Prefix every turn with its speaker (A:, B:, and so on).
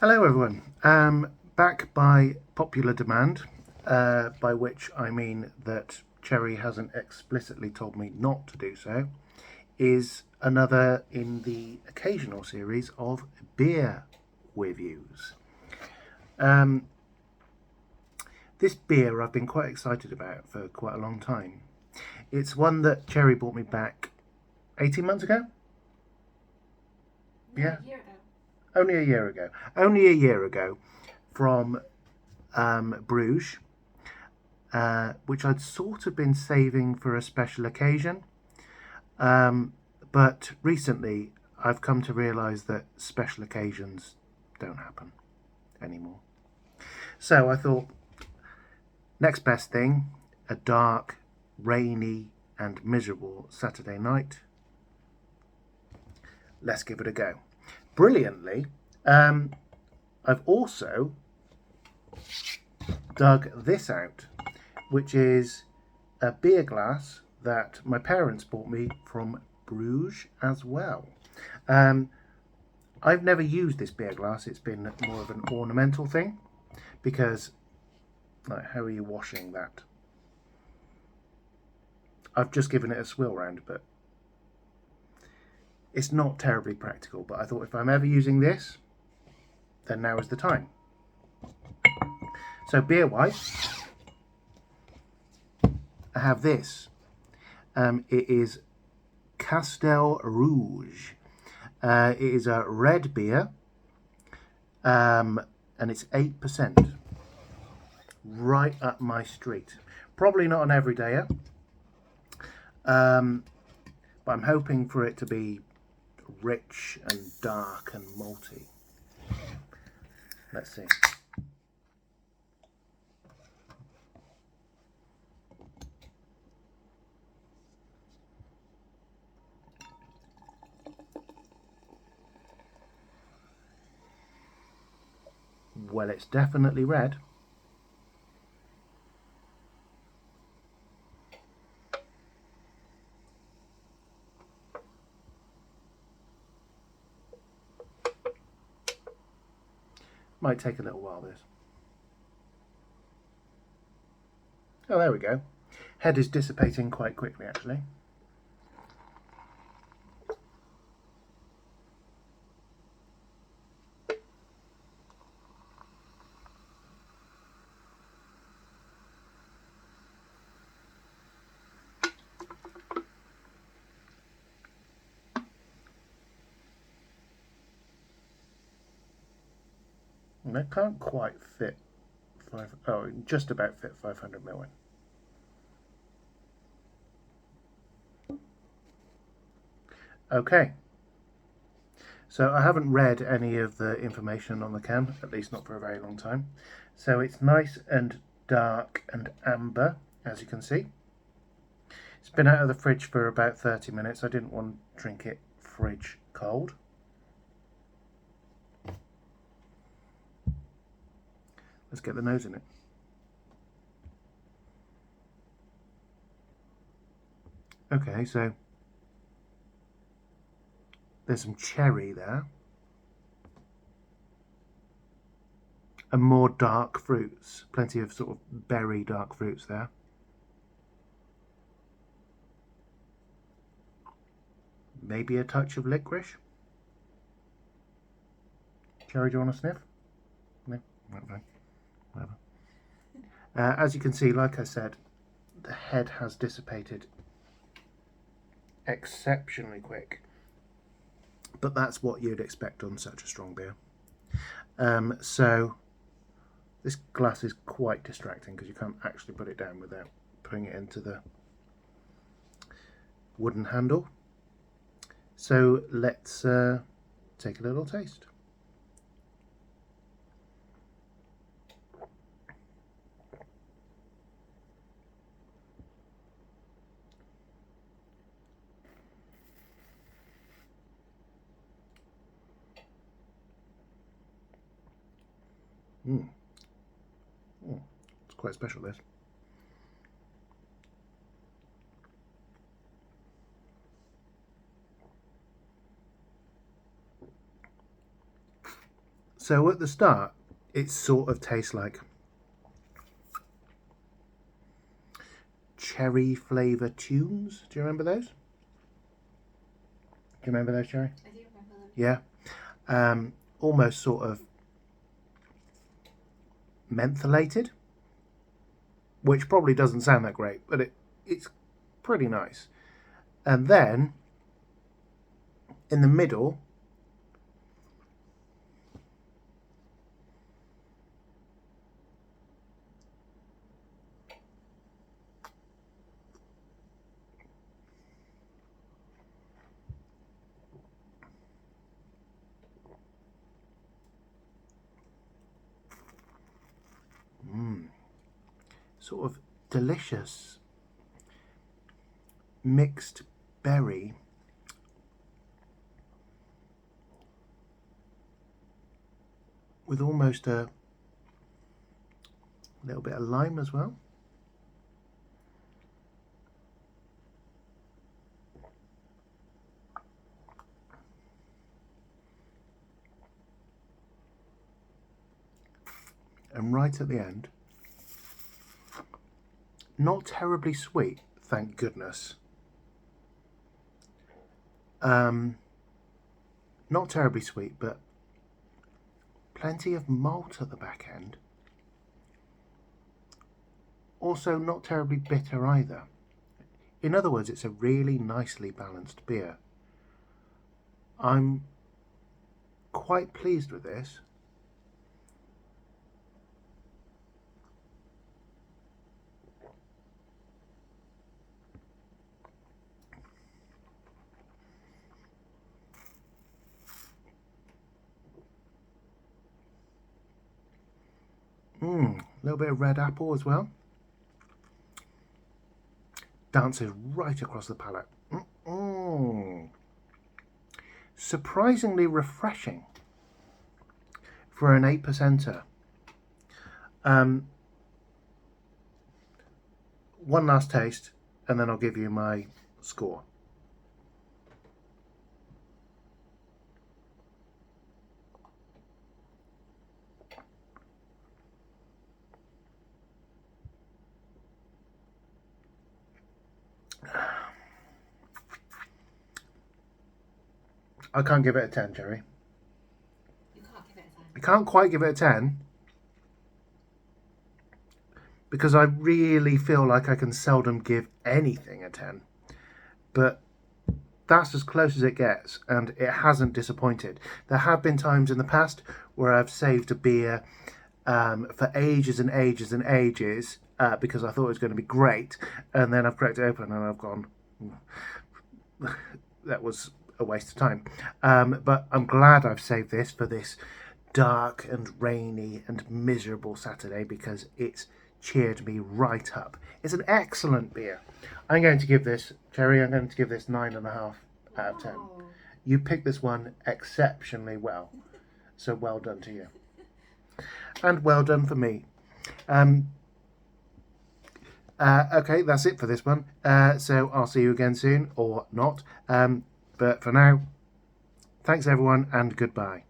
A: Hello, everyone. Back by popular demand, by which I mean that Cherry hasn't explicitly told me not to do so, is another in the occasional series of beer reviews. Um, this beer I've been quite excited about for quite a long time. It's one that Cherry brought me back 18 months ago?
B: No,
A: Yeah,
B: a year ago.
A: only a year ago. Only a year ago from Bruges, which I'd sort of been saving for a special occasion. Um, but recently, I've come to realise that special occasions don't happen anymore. So I thought, next best thing, a dark, rainy, and miserable Saturday night. Let's give it a go. Brilliantly, um, I've also dug this out, which is a beer glass that my parents bought me from Bruges as well. Um, I've never used this beer glass. It's been more of an ornamental thing because, like, how are you washing that? I've just given it a swill round, but it's not terribly practical. But I thought if I'm ever using this, then now is the time. So beer wise, I have this. It is Castel Rouge. It is a red beer, and it's 8%. Right up my street. Probably not an everydayer, but I'm hoping for it to be rich and dark and malty. Let's see. Well, it's definitely red. Might take a little while, this. Oh, there we go. Head is dissipating quite quickly, actually. And that can't quite fit just about fit 500 ml in. Okay. So I haven't read any of the information on the can, at least not for a very long time. So it's nice and dark and amber, as you can see. It's been out of the fridge for about 30 minutes. I didn't want to drink it fridge cold. Let's get the nose in it. Okay, so there's some cherry there. And more dark fruits. Plenty of sort of berry dark fruits there. Maybe a touch of licorice. Cherry, do you want to sniff? No? Okay. Whatever. As you can see, like I said, the head has dissipated exceptionally quick. But that's what you'd expect on such a strong beer. So this glass is quite distracting because you can't actually put it down without putting it into the wooden handle. So let's take a little taste. Mm. Mm. It's quite special, this. So at the start, it sort of tastes like cherry flavour tunes. Do you remember those? Do you remember those, Cherry?
B: I do remember them.
A: Yeah. Almost sort of mentholated, which probably doesn't sound that great, but it's pretty nice. And then in the middle, sort of delicious mixed berry with almost a little bit of lime as well. And right at the end, not terribly sweet, thank goodness. Not terribly sweet, but plenty of malt at the back end. Also not terribly bitter either. In other words, it's a really nicely balanced beer. I'm quite pleased with this. A little bit of red apple as well. Dances right across the palate. Surprisingly refreshing for an 8%er. One last taste and then I'll give you my score. I can't give it a 10, Jerry.
B: You can't give it a 10.
A: I can't quite give it a 10 because I really feel like I can seldom give anything a 10. But that's as close as it gets, and it hasn't disappointed. There have been times in the past where I've saved a beer for ages and ages and ages because I thought it was going to be great, and then I've cracked it open and I've gone, that was a waste of time. But I'm glad I've saved this for this dark and rainy and miserable Saturday because it's cheered me right up. It's an excellent beer. I'm going to give this, Cherry, I'm going to give this 9.5 out of 10.
B: Oh.
A: You picked this one exceptionally well. So well done to you. And well done for me. Okay, that's it for this one. So I'll see you again soon, or not. But for now, thanks everyone and goodbye.